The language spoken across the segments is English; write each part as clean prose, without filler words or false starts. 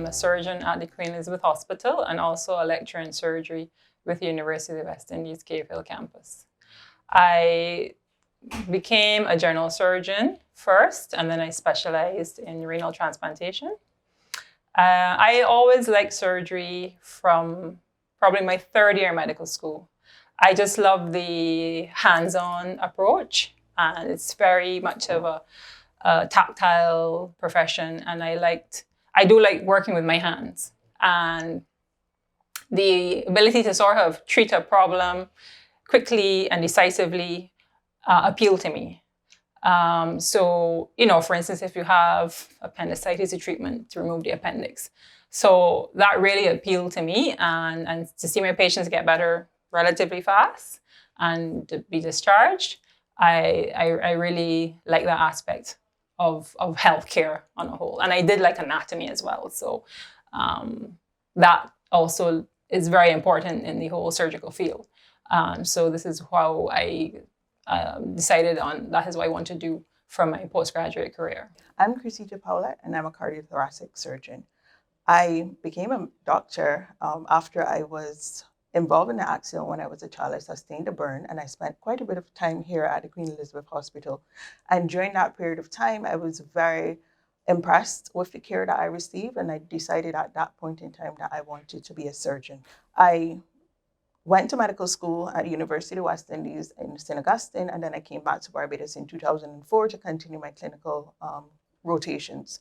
a surgeon at the Queen Elizabeth Hospital and also a lecturer in surgery with the University of West Indies Cave Hill campus. I became a general surgeon first, and then I specialized in renal transplantation. I always liked surgery from probably my third year of medical school. I just love the hands-on approach, and it's very much of a tactile profession, and I do like working with my hands, and the ability to sort of treat a problem quickly and decisively appeal to me. So, for instance, if you have appendicitis, a treatment to remove the appendix. So that really appealed to me, and to see my patients get better relatively fast and to be discharged, I really like that aspect of healthcare on a whole. And I did like anatomy as well. So that also is very important in the whole surgical field. So this is how I decided on that is what I want to do for my postgraduate career. I'm Crisita Paulette, and I'm a cardiothoracic surgeon. I became a doctor after I was involved in an accident when I was a child. I sustained a burn, and I spent quite a bit of time here at the Queen Elizabeth Hospital. And during that period of time, I was very impressed with the care that I received, and I decided at that point in time that I wanted to be a surgeon. I went to medical school at the University of West Indies in St. Augustine, and then I came back to Barbados in 2004 to continue my clinical rotations.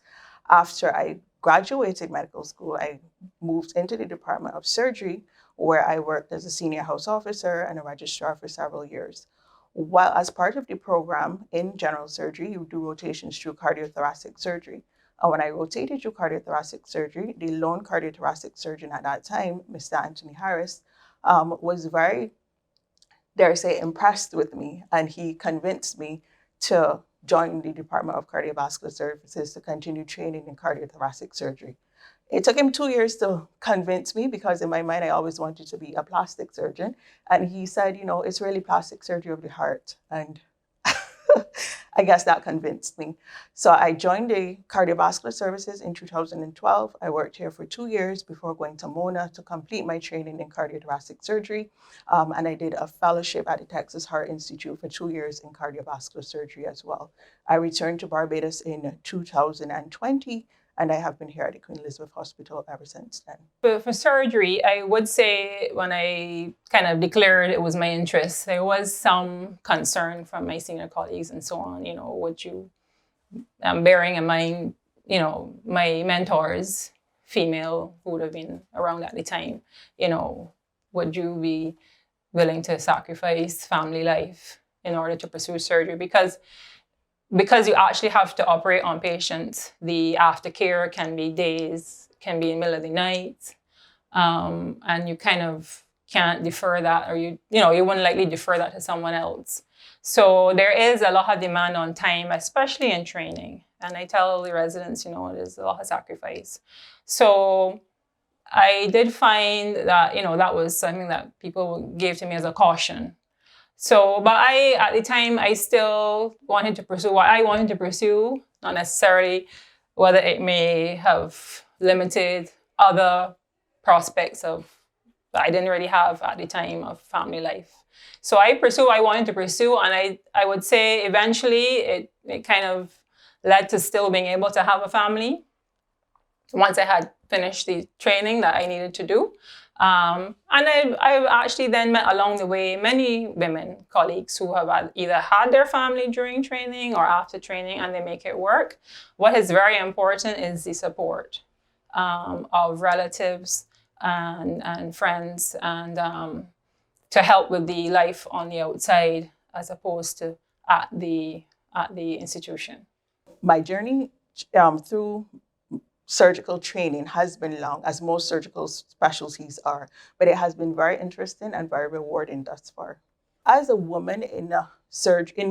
After I graduated medical school, I moved into the Department of Surgery, where I worked as a senior house officer and a registrar for several years. While as part of the program in general surgery, you do rotations through cardiothoracic surgery. And when I rotated through cardiothoracic surgery, the lone cardiothoracic surgeon at that time, Mr. Anthony Harris, was very, dare I say, impressed with me. And he convinced me to join the Department of Cardiovascular Services to continue training in cardiothoracic surgery. It took him 2 years to convince me because in my mind, I always wanted to be a plastic surgeon. And he said, it's really plastic surgery of the heart. And I guess that convinced me. So I joined the cardiovascular services in 2012. I worked here for 2 years before going to Mona to complete my training in cardiothoracic surgery. And I did a fellowship at the Texas Heart Institute for 2 years in cardiovascular surgery as well. I returned to Barbados in 2020. And I have been here at the Queen Elizabeth Hospital ever since then. For surgery, I would say when I kind of declared it was my interest, there was some concern from my senior colleagues and so on, bearing in mind, my mentors, female, who would have been around at the time, would you be willing to sacrifice family life in order to pursue surgery? Because you actually have to operate on patients, the aftercare can be days, can be in the middle of the night, and you kind of can't defer that, or you wouldn't likely defer that to someone else. So there is a lot of demand on time, especially in training. And I tell the residents, there's a lot of sacrifice. So I did find that, that was something that people gave to me as a caution. So, but at the time, I still wanted to pursue what I wanted to pursue, not necessarily whether it may have limited other prospects that I didn't really have at the time of family life. So I pursued what I wanted to pursue, and I would say eventually it kind of led to still being able to have a family once I had finished the training that I needed to do. And I've actually then met along the way many women colleagues who have either had their family during training or after training, and they make it work. What is very important is the support of relatives and friends, and to help with the life on the outside as opposed to at the institution. My journey through surgical training has been long, as most surgical specialties are, but it has been very interesting and very rewarding thus far. As a woman in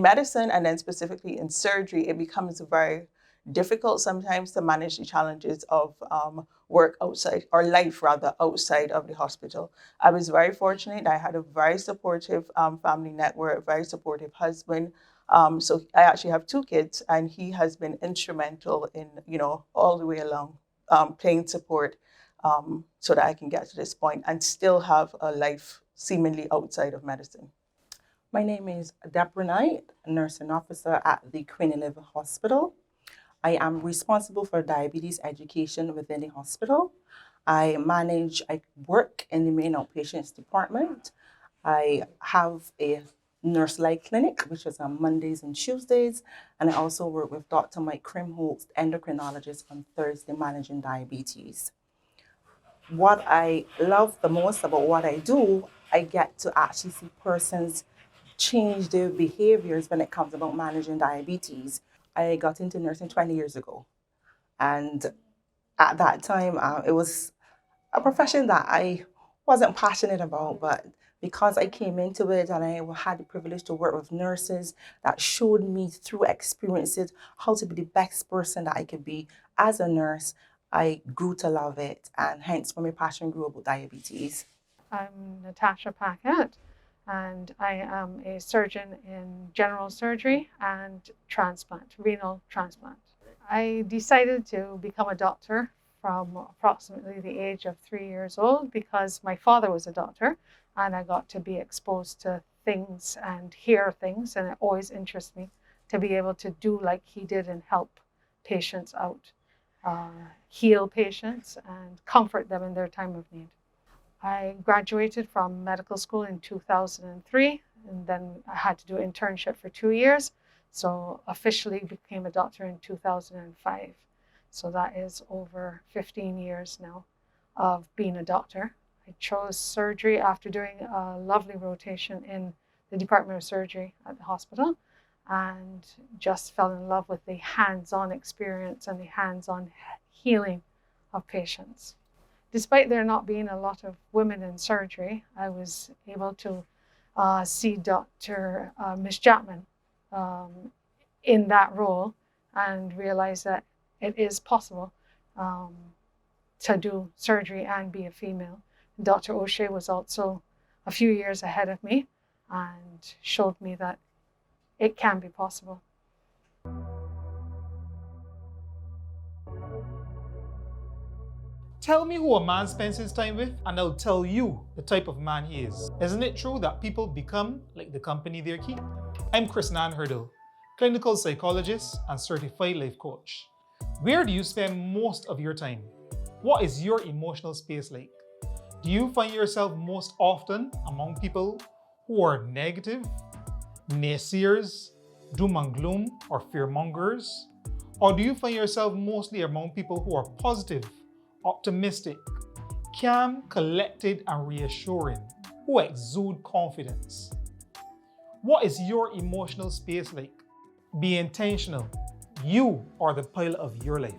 medicine, and then specifically in surgery, it becomes very difficult sometimes to manage the challenges of work outside, or life rather, outside of the hospital. I was very fortunate. I had a very supportive family network, very supportive husband. So I actually have 2 kids, and he has been instrumental in, all the way along pain support so that I can get to this point and still have a life seemingly outside of medicine. My name is Deborah Knight, nursing officer at the Queen Elizabeth Hospital. I am responsible for diabetes education within the hospital. I work in the main outpatients department. I have a nurse-like clinic, which is on Mondays and Tuesdays. And I also work with Dr. Mike Krimholz, endocrinologist, on Thursday, managing diabetes. What I love the most about what I do, I get to actually see persons change their behaviors when it comes about managing diabetes. I got into nursing 20 years ago. And at that time, it was a profession that I wasn't passionate about, but because I came into it and I had the privilege to work with nurses that showed me through experiences how to be the best person that I could be as a nurse, I grew to love it, and hence when my passion grew about diabetes. I'm Natasha Packett, and I am a surgeon in general surgery and transplant, renal transplant. I decided to become a doctor from approximately the age of 3 years old because my father was a doctor, and I got to be exposed to things and hear things, and it always interests me to be able to do like he did and help patients out, heal patients and comfort them in their time of need. I graduated from medical school in 2003, and then I had to do an internship for 2 years. So officially became a doctor in 2005. So that is over 15 years now of being a doctor. I chose surgery after doing a lovely rotation in the Department of Surgery at the hospital, and just fell in love with the hands-on experience and the hands-on healing of patients. Despite there not being a lot of women in surgery, I was able to see Dr. Miss Chapman in that role and realize that it is possible to do surgery and be a female. Dr. O'Shea was also a few years ahead of me and showed me that it can be possible. Tell me who a man spends his time with, and I'll tell you the type of man he is. Isn't it true that people become like the company they keep? I'm Krisnan Hurdle, clinical psychologist and certified life coach. Where do you spend most of your time? What is your emotional space like? Do you find yourself most often among people who are negative, naysayers, doom and gloom, or fearmongers? Or do you find yourself mostly among people who are positive, optimistic, calm, collected, and reassuring, who exude confidence? What is your emotional space like? Be intentional. You are the pilot of your life.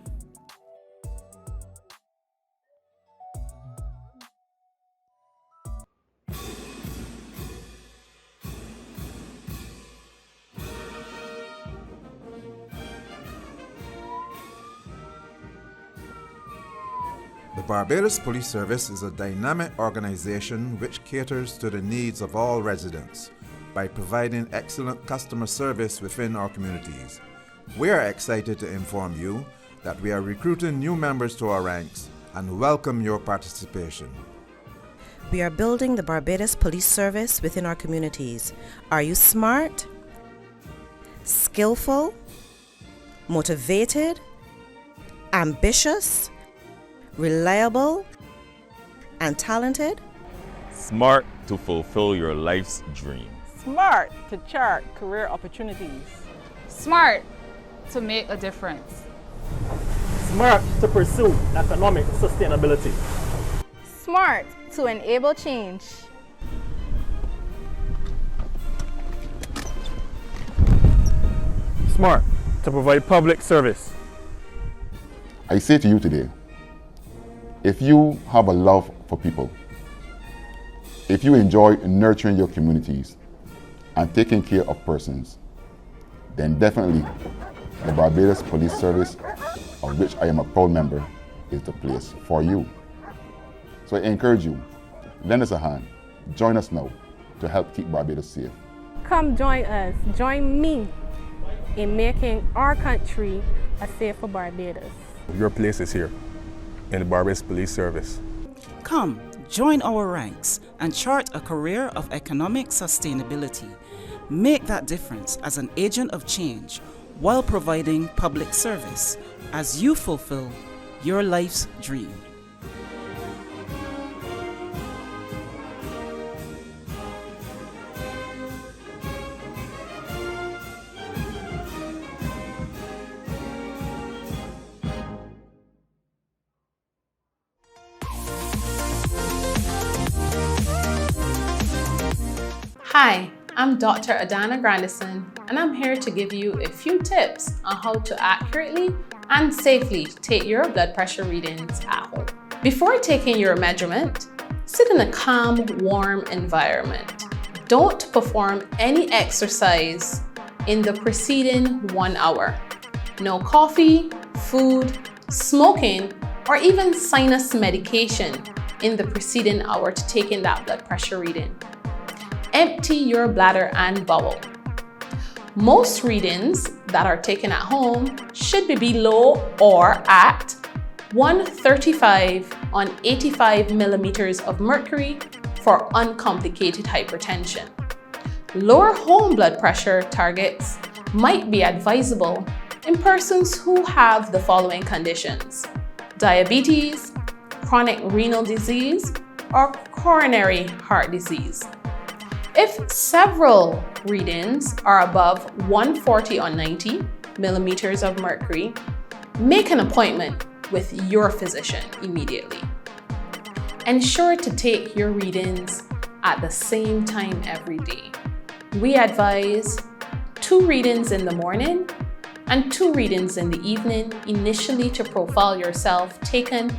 The Barbados Police Service is a dynamic organization which caters to the needs of all residents by providing excellent customer service within our communities. We are excited to inform you that we are recruiting new members to our ranks and welcome your participation. We are building the Barbados Police Service within our communities. Are you smart, skillful, motivated, ambitious, reliable, and talented? Smart to fulfill your life's dream. Smart to chart career opportunities. Smart to make a difference. Smart to pursue economic sustainability. Smart to enable change. Smart to provide public service. I say to you today, if you have a love for people, if you enjoy nurturing your communities and taking care of persons, then definitely the Barbados Police Service, of which I am a proud member, is the place for you. So I encourage you, lend us a hand, join us now to help keep Barbados safe. Come join us, join me in making our country a safer Barbados. Your place is here. in the Barbados Police Service. Come, join our ranks and chart a career of economic sustainability. Make that difference as an agent of change while providing public service as you fulfill your life's dream. Hi, I'm Dr. Adana Grandison, and I'm here to give you a few tips on how to accurately and safely take your blood pressure readings at home. Before taking your measurement, sit in a calm, warm environment. Don't perform any exercise in the preceding 1 hour. No coffee, food, smoking, or even sinus medication in the preceding hour to taking that blood pressure reading. Empty your bladder and bowel. Most readings that are taken at home should be below or at 135 on 85 millimeters of mercury for uncomplicated hypertension. Lower home blood pressure targets might be advisable in persons who have the following conditions: diabetes, chronic renal disease, or coronary heart disease. If several readings are above 140 on 90 millimeters of mercury, make an appointment with your physician immediately. Ensure to take your readings at the same time every day. We advise 2 readings in the morning and 2 readings in the evening initially to profile yourself, taken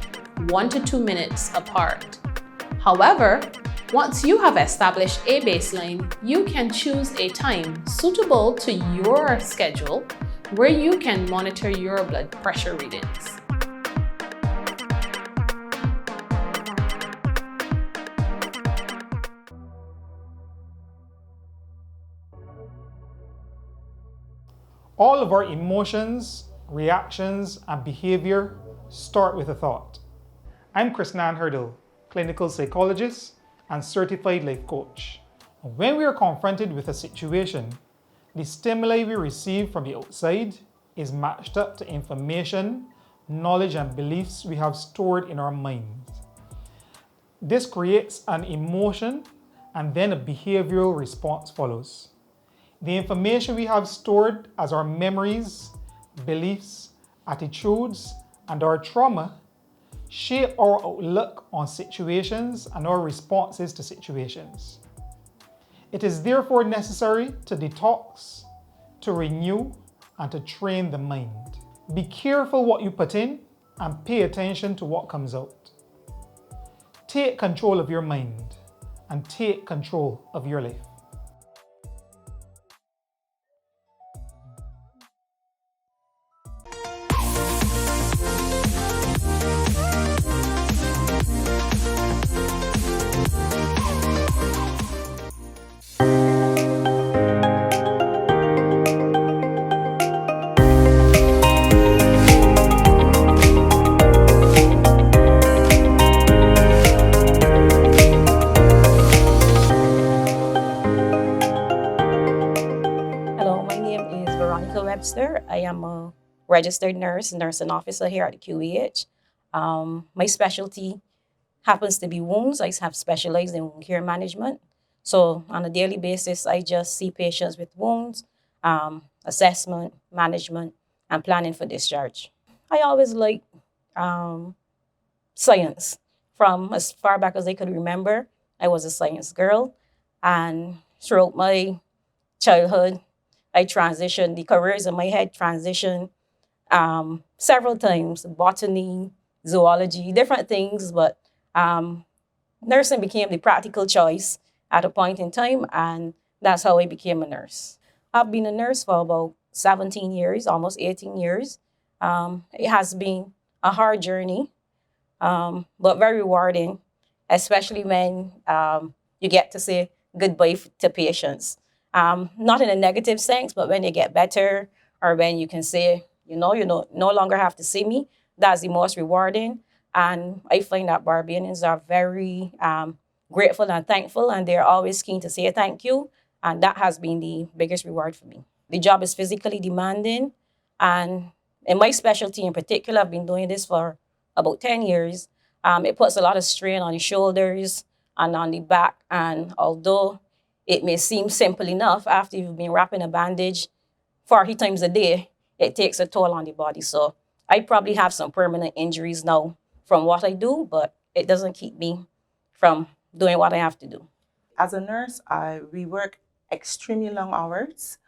1 to 2 minutes apart. However, once you have established a baseline, you can choose a time suitable to your schedule where you can monitor your blood pressure readings. All of our emotions, reactions, and behavior start with a thought. I'm Krisnan Hurdle, clinical psychologist and certified life coach. When we are confronted with a situation, the stimuli we receive from the outside is matched up to information, knowledge, and beliefs we have stored in our minds. This creates an emotion, and then a behavioral response follows. The information we have stored as our memories, beliefs, attitudes, and our trauma shape our outlook on situations and our responses to situations. It is therefore necessary to detox, to renew, and to train the mind. Be careful what you put in and pay attention to what comes out. Take control of your mind and take control of your life. I am a registered nurse, nursing officer here at the QEH. My specialty happens to be wounds. I have specialized in wound care management. So on a daily basis, I just see patients with wounds, assessment, management, and planning for discharge. I always liked science. From as far back as I could remember, I was a science girl. And throughout my childhood, I transitioned, the careers in my head transitioned several times, botany, zoology, different things, but nursing became the practical choice at a point in time, and that's how I became a nurse. I've been a nurse for about 17 years, almost 18 years. It has been a hard journey, but very rewarding, especially when you get to say goodbye to patients. Not in a negative sense, but when they get better, or when you can say, you no longer have to see me, that's the most rewarding. And I find that Barbadians are very grateful and thankful, and they're always keen to say thank you. And that has been the biggest reward for me. The job is physically demanding, and in my specialty in particular, I've been doing this for about 10 years. It puts a lot of strain on the shoulders and on the back. And although it may seem simple enough, after you've been wrapping a bandage 40 times a day, it takes a toll on the body. So I probably have some permanent injuries now from what I do, but it doesn't keep me from doing what I have to do. As a nurse, we work extremely long hours,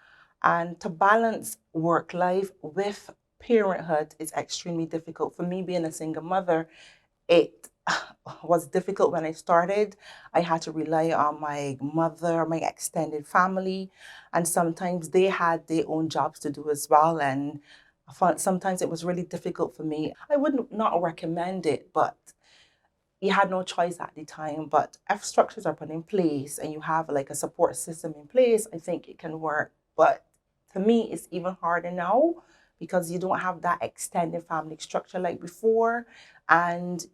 and to balance work life with parenthood is extremely difficult. For me, being a single mother, it was difficult when I started. I had to rely on my mother, my extended family, and sometimes they had their own jobs to do as well. And sometimes it was really difficult for me. I would not recommend it, but you had no choice at the time. But if structures are put in place and you have like a support system in place, I think it can work. But to me, it's even harder now because you don't have that extended family structure like before. And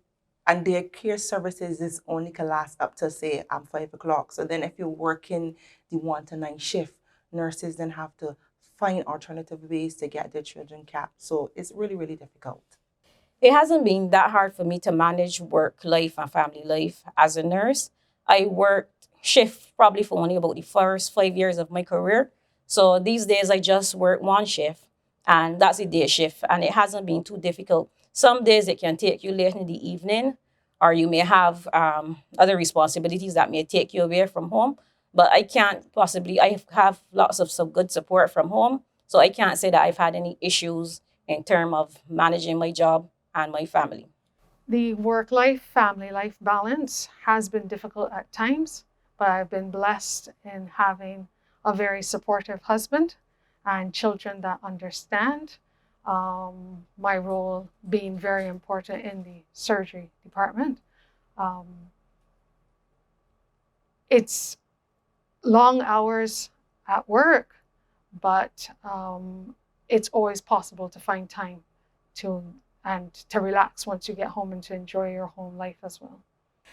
their care services is only can last up to, say, 5 o'clock. So then if you're working the 1 to 9 shift, nurses then have to find alternative ways to get their children capped. So it's really, really difficult. It hasn't been that hard for me to manage work life and family life as a nurse. I worked shift probably for only about the first 5 years of my career. So these days I just work one shift, and that's a day shift, and it hasn't been too difficult. Some days it can take you late in the evening, or you may have other responsibilities that may take you away from home. But I have lots of some good support from home. So I can't say that I've had any issues in terms of managing my job and my family. The work-life, family life balance has been difficult at times, but I've been blessed in having a very supportive husband and children that understand. My role being very important in the surgery department. It's long hours at work, but it's always possible to find time to relax once you get home and to enjoy your home life as well.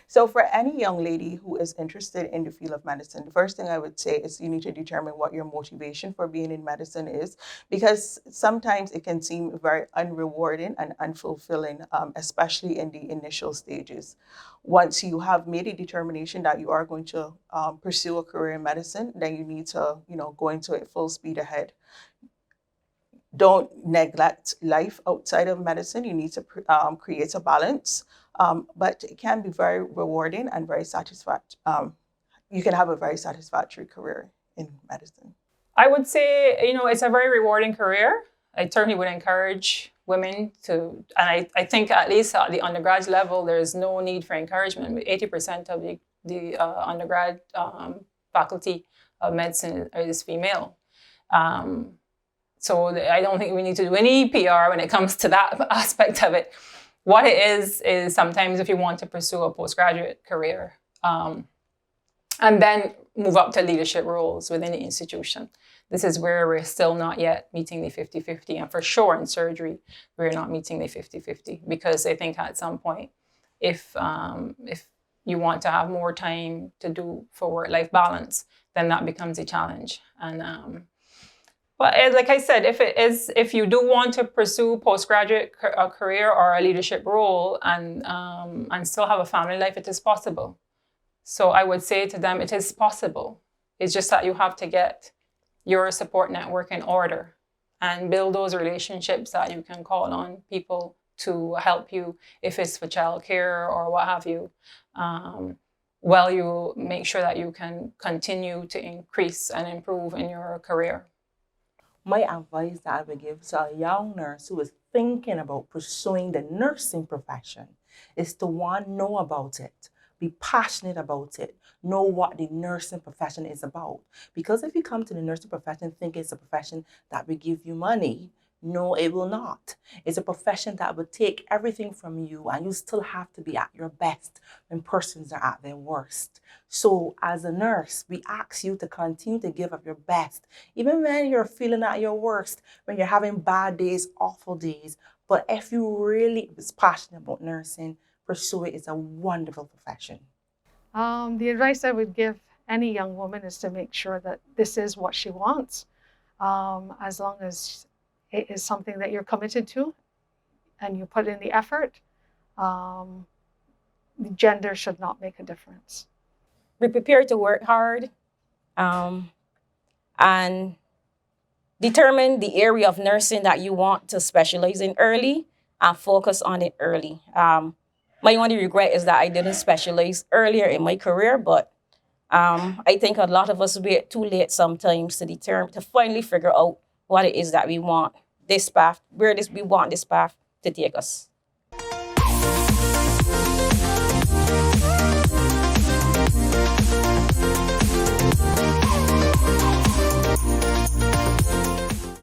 So for any young lady who is interested in the field of medicine, the first thing I would say is you need to determine what your motivation for being in medicine is, because sometimes it can seem very unrewarding and unfulfilling, especially in the initial stages. Once you have made a determination that you are going to pursue a career in medicine, then you need to, go into it full speed ahead. Don't neglect life outside of medicine. You need to create a balance. But it can be very rewarding and very satisfactory. You can have a very satisfactory career in medicine. I would say, it's a very rewarding career. I certainly would encourage women to, and I think at least at the undergrad level, there's no need for encouragement. 80% of the undergrad faculty of medicine is female. So I don't think we need to do any PR when it comes to that aspect of it. What it is sometimes if you want to pursue a postgraduate career and then move up to leadership roles within the institution. This is where we're still not yet meeting the 50-50. And for sure in surgery, we're not meeting the 50-50 because I think at some point, if you want to have more time to do for work-life balance, then that becomes a challenge. And but like I said, if you do want to pursue postgraduate career or a leadership role and still have a family life, it is possible. So I would say to them, it is possible. It's just that you have to get your support network in order and build those relationships that you can call on people to help you if it's for childcare or what have you. While you make sure that you can continue to increase and improve in your career. My advice that I would give to a young nurse who is thinking about pursuing the nursing profession is to know about it, be passionate about it, know what the nursing profession is about. Because if you come to the nursing profession thinking it's a profession that will give you money, no, it will not. It's a profession that will take everything from you and you still have to be at your best when persons are at their worst. So as a nurse, we ask you to continue to give up your best. Even when you're feeling at your worst, when you're having bad days, awful days, But if you really is passionate about nursing, pursue it. It's a wonderful profession. The advice I would give any young woman is to make sure that this is what she wants. As long as it is something that you're committed to and you put in the effort, the gender should not make a difference. Be prepared to work hard and determine the area of nursing that you want to specialize in early and focus on it early. My only regret is that I didn't specialize earlier in my career, but I think a lot of us wait too late sometimes to finally figure out what it is that we want this path, we want this path to take us.